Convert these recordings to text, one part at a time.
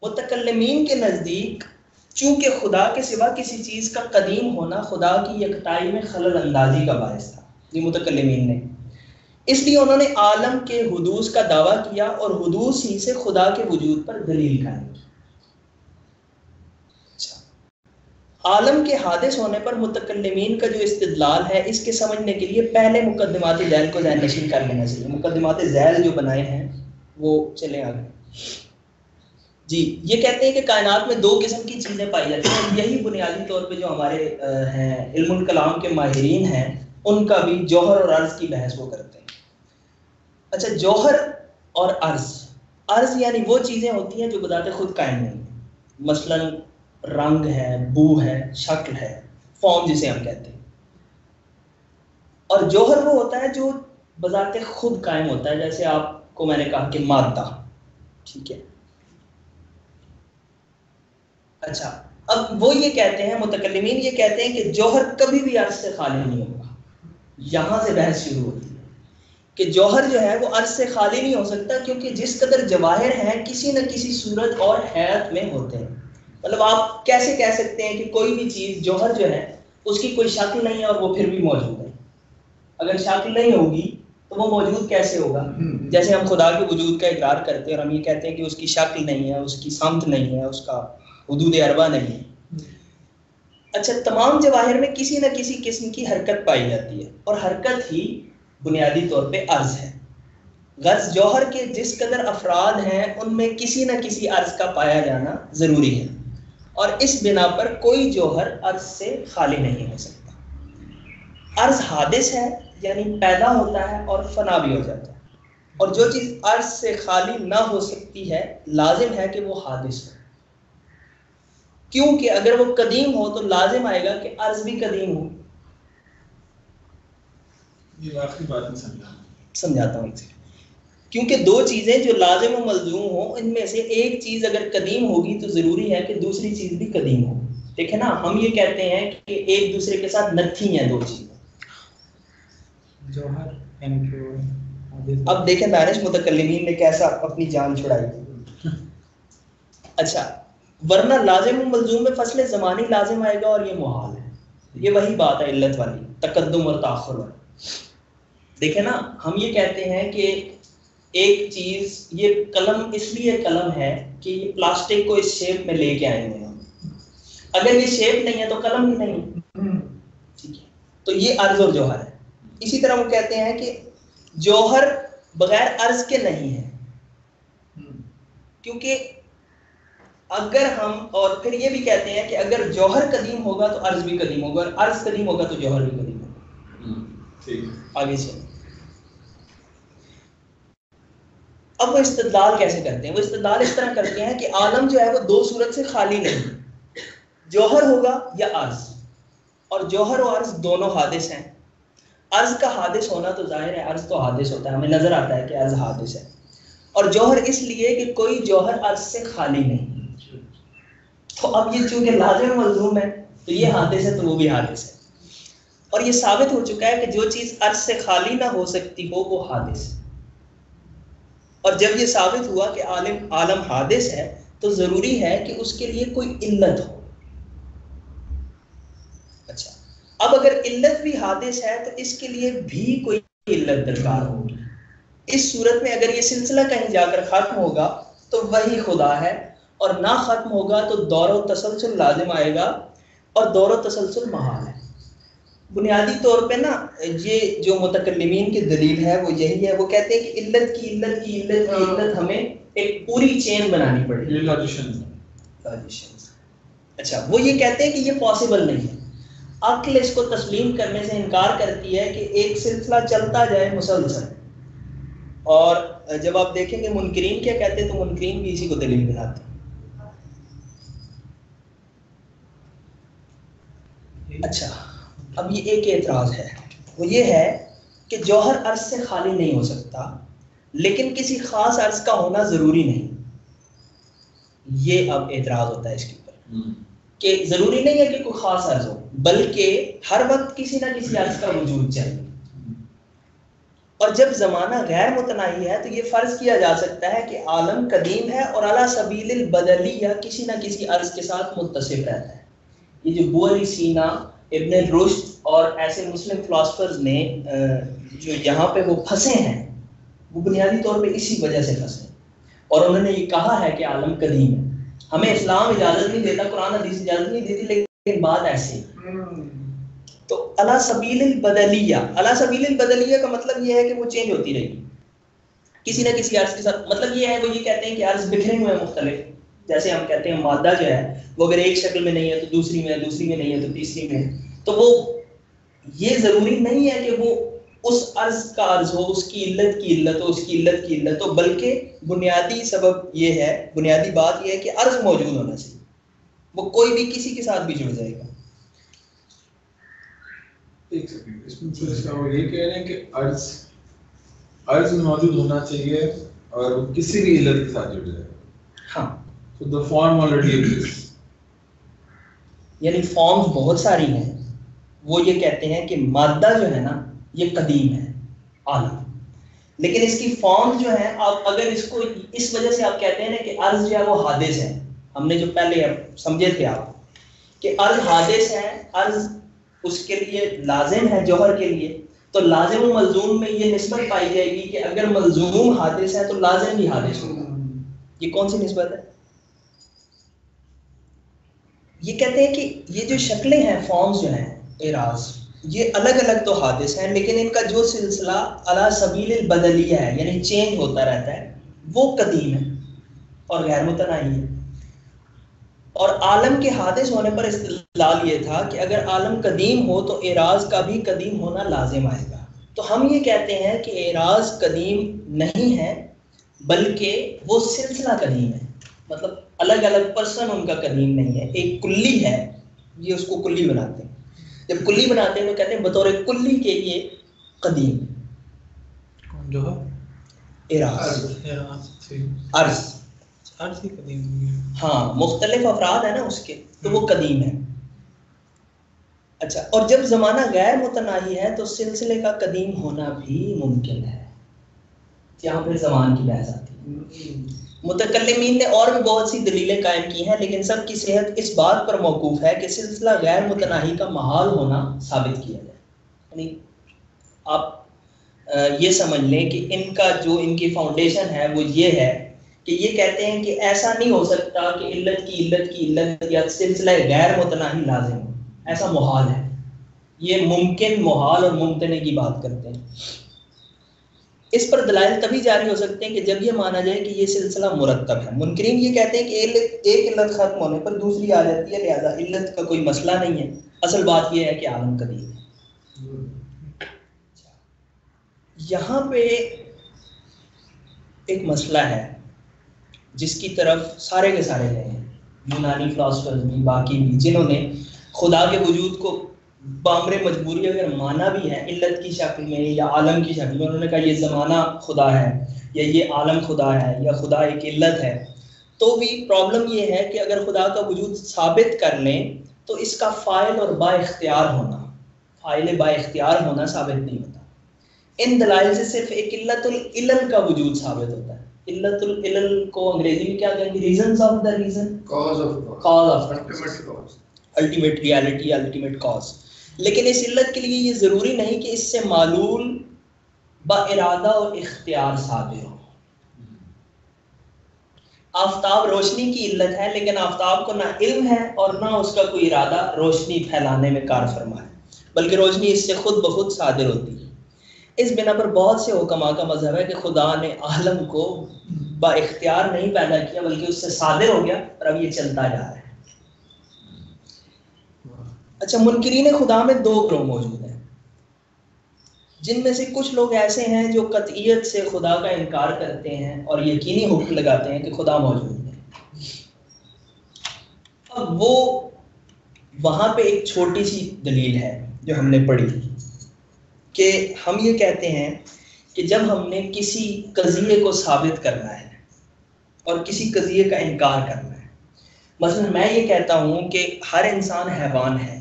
متکلمین کے نزدیک چونکہ خدا کے سوا کسی چیز کا قدیم ہونا خدا کی یکتائی میں خلل اندازی کا باعث تھا، یہ متکلمین نے، اس لیے انہوں نے عالم کے حدوث کا دعویٰ کیا اور حدوث ہی سے خدا کے وجود پر دلیل قائم کی۔ عالم کے حادث ہونے پر متکلمین کا جو استدلال ہے، اس کے سمجھنے کے لیے پہلے مقدمات ذیل کو ذہن نشین کر لینا چاہیے۔ مقدمات ذیل جو بنائے ہیں وہ چلیں آگے۔ جی، یہ کہتے ہیں کہ کائنات میں دو قسم کی چیزیں پائی جاتی ہیں، یہی بنیادی طور پہ جو ہمارے ہیں علم الکلام کے ماہرین ہیں ان کا بھی جوہر اور عرض کی بحث وہ کرتے ہیں۔ اچھا، جوہر اور عرض یعنی وہ چیزیں ہوتی ہیں جو بذات خود قائم نہیں ہیں، مثلا رنگ ہے، بو ہے، شکل ہے، فارم جسے ہم کہتے ہیں۔ اور جوہر وہ ہوتا ہے جو بذات خود قائم ہوتا ہے، جیسے آپ کو میں نے کہا کہ مادہ، ٹھیک ہے۔ اچھا، اب وہ یہ کہتے ہیں، متکلمین یہ کہتے ہیں کہ جوہر کبھی بھی عرض سے خالی نہیں ہوگا۔ یہاں سے بحث شروع ہوتی ہے کہ جوہر جو ہے وہ عرض سے خالی نہیں ہو سکتا، کیونکہ جس قدر جواہر ہیں کسی نہ کسی صورت اور حیت میں ہوتے ہیں۔ مطلب آپ کیسے کہہ سکتے ہیں کہ کوئی بھی چیز جوہر جو ہے اس کی کوئی شکل نہیں ہے اور وہ پھر بھی موجود ہے؟ اگر شکل نہیں ہوگی تو وہ موجود کیسے ہوگا؟ جیسے ہم خدا کے وجود کا اقرار کرتے ہیں اور ہم یہ کہتے ہیں کہ اس کی شکل نہیں ہے، اس کی سمت نہیں ہے، اس کا حدود اربع نہیں ہے۔ اچھا، تمام جواہر میں کسی نہ کسی قسم کی حرکت پائی جاتی ہے، اور حرکت ہی بنیادی طور پہ عرض ہے۔ غرض جوہر کے جس قدر افراد ہیں ان میں کسی نہ کسی عرض کا پایا جانا ضروری ہے، اور اس بنا پر کوئی جوہر عرض سے خالی نہیں ہو سکتا۔ عرض حادث ہے، یعنی پیدا ہوتا ہے اور فنا بھی ہو جاتا ہے، اور جو چیز عرض سے خالی نہ ہو سکتی ہے لازم ہے کہ وہ حادث ہو، کیونکہ اگر وہ قدیم ہو تو لازم آئے گا کہ عرض بھی قدیم ہو۔ یہ آخری بات نہیں سمجھاتا ہوں اسے، کیونکہ دو چیزیں جو لازم و ملزوم ہوں، ان میں سے ایک چیز اگر قدیم ہوگی تو ضروری ہے کہ دوسری چیز بھی قدیم ہو۔ دیکھیں نا، ہم یہ کہتے ہیں کہ ایک دوسرے کے ساتھ نتھی ہیں دو چیزیں۔ جوہر اب دیکھیں دانش متکلمین نے کیسا اپنی جان چھڑائی۔ اچھا، ورنہ لازم و ملزوم میں فصل زمانی لازم آئے گا اور یہ محال ہے۔ یہ وہی بات ہے علت والی، تقدم اور تاخر والی۔ دیکھیں نا، ہم یہ کہتے ہیں کہ ایک چیز، یہ قلم اس لیے قلم ہے کہ یہ پلاسٹک کو اس شیپ میں لے کے آئے ہیں، اگر یہ شیپ نہیں ہے تو قلم ہی نہیں، ٹھیک ہے۔ تو یہ عرض اور جوہر ہے۔ اسی طرح وہ کہتے ہیں کہ جوہر بغیر عرض کے نہیں ہے، کیونکہ اگر ہم، اور پھر یہ بھی کہتے ہیں کہ اگر جوہر قدیم ہوگا تو عرض بھی قدیم ہوگا، اور عرض قدیم ہوگا تو جوہر بھی قدیم ہوگا۔ آگے سے اب وہ استدلال کیسے کرتے ہیں؟ وہ استدلال اس طرح کرتے ہیں کہ عالم جو ہے وہ دو صورت سے خالی نہیں، جوہر ہوگا یا عرض، اور جوہر و عرض دونوں حادث ہیں۔ عرض کا حادث ہونا تو ظاہر ہے، عرض تو حادث ہوتا ہے، ہمیں نظر آتا ہے کہ عرض حادث ہے، اور جوہر اس لیے کہ کوئی جوہر عرض سے خالی نہیں۔ تو اب یہ چونکہ لازم ملزوم ہے تو یہ حادث ہے تو وہ بھی حادث ہے، اور یہ ثابت ہو چکا ہے کہ جو چیز عرض سے خالی نہ ہو سکتی ہو وہ حادث ہے۔ اور جب یہ ثابت ہوا کہ عالم حادث ہے تو ضروری ہے کہ اس کے لیے کوئی علت ہو۔ اچھا، اب اگر علت بھی حادث ہے تو اس کے لیے بھی کوئی علت درکار ہوگی۔ اس صورت میں اگر یہ سلسلہ کہیں جا کر ختم ہوگا تو وہی خدا ہے، اور نہ ختم ہوگا تو دور و تسلسل لازم آئے گا، اور دور و تسلسل محال ہے۔ بنیادی طور پہ نا، یہ جو متکلمین کی دلیل ہے وہ یہی ہے، وہ کہتے ہیں کہ علت کی علت کی علت کی علت ہمیں ایک پوری چین بنانی پڑے گی۔ اچھا، وہ یہ کہتے ہیں کہ یہ پاسبل نہیں ہے، عقل اس کو تسلیم کرنے سے انکار کرتی ہے کہ ایک سلسلہ چلتا جائے مسلسل۔ اور جب آپ دیکھیں گے منکرین کیا کہتے ہیں تو منکرین بھی اسی کو دلیل بناتے ہیں۔ اچھا، اب یہ ایک اعتراض ہے، وہ یہ ہے کہ جوہر عرض سے خالی نہیں ہو سکتا، لیکن کسی خاص عرض کا ہونا ضروری نہیں۔ یہ اب اعتراض ہوتا ہے اس کے اوپر کہ ضروری نہیں ہے کہ کوئی خاص عرض ہو، بلکہ ہر وقت کسی نہ کسی عرض کا وجود چاہیے۔ اور جب زمانہ غیر متناہی ہے تو یہ فرض کیا جا سکتا ہے کہ عالم قدیم ہے اور علی سبیل البدلیہ کسی نہ کسی عرض کے ساتھ متصف رہتا ہے. یہ جو ابو علی سینا، ابن رشد اور ایسے مسلم فلاسفرز نے جو یہاں پہ وہ پھنسے ہیں، وہ بنیادی طور پہ اسی وجہ سے پھنسے ہیں. اور انہوں نے یہ کہا ہے کہ عالم قدیم ہے. ہمیں اسلام اجازت نہیں دیتا، قرآن حدیث اجازت نہیں دیتی، لیکن بات ایسی. تو علی سبیل البدلیہ، علی سبیل البدلیہ کا مطلب یہ ہے کہ وہ چینج ہوتی رہے گی کسی نہ کسی عرض کے ساتھ. مطلب یہ ہے، وہ یہ کہتے ہیں کہ عرض بکھرے ہوئے ہیں مختلف. جیسے ہم کہتے ہیں مادہ جو ہے وہ اگر ایک شکل میں نہیں ہے تو دوسری میں ہے، دوسری میں نہیں ہے تو تیسری میں ہے. تو وہ یہ ضروری نہیں ہے کہ وہ اس عرض کا عرض ہو، اس کی علت کی علت ہو، اس کی علت کی علت ہو، بلکہ بنیادی سبب یہ ہے، بنیادی بات یہ ہے کہ عرض موجود ہونا چاہیے. وہ کوئی بھی کسی کے ساتھ بھی جڑ جائے گا. ایک سیکنڈ، اس میں وہ یہ کہہ رہے ہیں کہ عرض موجود ہونا چاہیے اور وہ کسی بھی علت کے ساتھ جڑ جائے. ہاں، so the form already exists. یعنی فارمز بہت ساری ہیں. وہ یہ کہتے ہیں کہ مادہ جو ہے نا یہ قدیم ہے، عالم، لیکن اس کی فارم جو ہے، آپ اگر اس کو اس وجہ سے آپ کہتے ہیں نا کہ عرض جو ہے وہ حادث ہے. ہم نے جو پہلے سمجھے تھے آپ کہ عرض حادث ہے، عرض اس کے لیے لازم ہے جوہر کے لیے. تو لازم و ملزوم میں یہ نسبت پائی جائے گی کہ اگر ملزوم حادث ہے تو لازم بھی حادث ہوگا. یہ کون سی نسبت ہے؟ یہ کہتے ہیں کہ یہ جو شکلیں ہیں، فارمز جو ہیں اعراض، یہ الگ الگ تو حادث ہیں، لیکن ان کا جو سلسلہ علی سبیل البدلیہ ہے، یعنی چینج ہوتا رہتا ہے، وہ قدیم ہے اور غیر متناہی ہے. اور عالم کے حادث ہونے پر استدلال یہ تھا کہ اگر عالم قدیم ہو تو اعراض کا بھی قدیم ہونا لازم آئے گا. تو ہم یہ کہتے ہیں کہ اعراض قدیم نہیں ہے، بلکہ وہ سلسلہ قدیم ہے. مطلب الگ الگ پرسن ان کا قدیم نہیں ہے، ایک کلی ہے، یہ اس کو کلی بناتے ہیں. جب کلی بناتے ہیں تو کہتے ہیں بطور کلی کے یہ قدیم جو ہے عرض ہاں مختلف افراد ہیں نا اس کے، تو وہ قدیم ہے. اچھا، اور جب زمانہ غیر متناہی ہے تو سلسلے کا قدیم ہونا بھی ممکن ہے. یہاں پھر زمان کی بحث آتی ہے. متکلمین نے اور بھی بہت سی دلیلیں قائم کی ہیں، لیکن سب کی صحت اس بات پر موقوف ہے کہ سلسلہ غیر متناہی کا محال ہونا ثابت کیا جائے. یعنی آپ یہ سمجھ لیں کہ ان کا جو ان کی فاؤنڈیشن ہے وہ یہ ہے کہ یہ کہتے ہیں کہ ایسا نہیں ہو سکتا کہ علت کی علت کی علت یا سلسلہ غیر متناہی لازم ہو. ایسا محال ہے. یہ ممکن، محال اور ممتنع کی بات کرتے ہیں. اس پر دلائل تبھی جاری ہو سکتے ہیں کہ جب یہ مانا جائے کہ یہ سلسلہ مرتب ہے. منکرین یہ کہتے ہیں کہ ایک علت ختم ہونے پر دوسری آ جاتی ہے، لہذا علت کا کوئی مسئلہ نہیں ہے. اصل بات یہ ہے کہ عالم قدیم ہے. یہاں پہ ایک مسئلہ ہے جس کی طرف سارے کے سارے گئے ہیں، یونانی فلاسفرز بھی، باقی بھی، جنہوں نے خدا کے وجود کو بامر مجبوری اگر مانا بھی ہے علت کی شکل میں یا عالم کی شکل میں. انہوں نے کہا یہ زمانہ خدا ہے یا یہ عالم خدا ہے یا خدا ایک علت ہے. تو بھی پرابلم یہ ہے کہ اگر خدا کا وجود ثابت کر لیں تو اس کا فاعل اور با اختیار ہونا، فاعل با اختیار ہونا ثابت نہیں ہوتا. ان دلائل سے صرف ایک علت العلل کا وجود ثابت ہوتا ہے. علت العلل کو انگریزی میں کیا کہیں گے؟ Reasons of the reason, cause of ultimate reality, ultimate cause. لیکن اس علت کے لیے یہ ضروری نہیں کہ اس سے معلول با ارادہ اور اختیار صادر ہو. آفتاب روشنی کی علت ہے، لیکن آفتاب کو نہ علم ہے اور نہ اس کا کوئی ارادہ روشنی پھیلانے میں کار فرما ہے، بلکہ روشنی اس سے خود بخود صادر ہوتی ہے. اس بنا پر بہت سے حکماء کا مذہب ہے کہ خدا نے عالم کو با اختیار نہیں پیدا کیا بلکہ اس سے صادر ہو گیا اور اب یہ چلتا جا رہا ہے. اچھا، منکرین خدا میں دو گروہ موجود ہیں، جن میں سے کچھ لوگ ایسے ہیں جو قطعیت سے خدا کا انکار کرتے ہیں اور یقینی حکم لگاتے ہیں کہ خدا موجود ہے. اب وہ وہاں پہ ایک چھوٹی سی دلیل ہے جو ہم نے پڑھی کہ ہم یہ کہتے ہیں کہ جب ہم نے کسی قضیے کو ثابت کرنا ہے اور کسی قضیے کا انکار کرنا ہے، مثلا میں یہ کہتا ہوں کہ ہر انسان حیوان ہے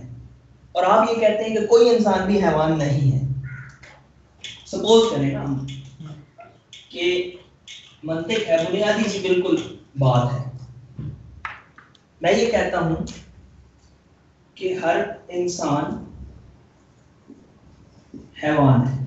اور آپ یہ کہتے ہیں کہ کوئی انسان بھی حیوان نہیں ہے، سپوز کریں نا ہم کہ منطق ہے بنیادی سی بالکل بات ہے. میں یہ کہتا ہوں کہ ہر انسان حیوان ہے.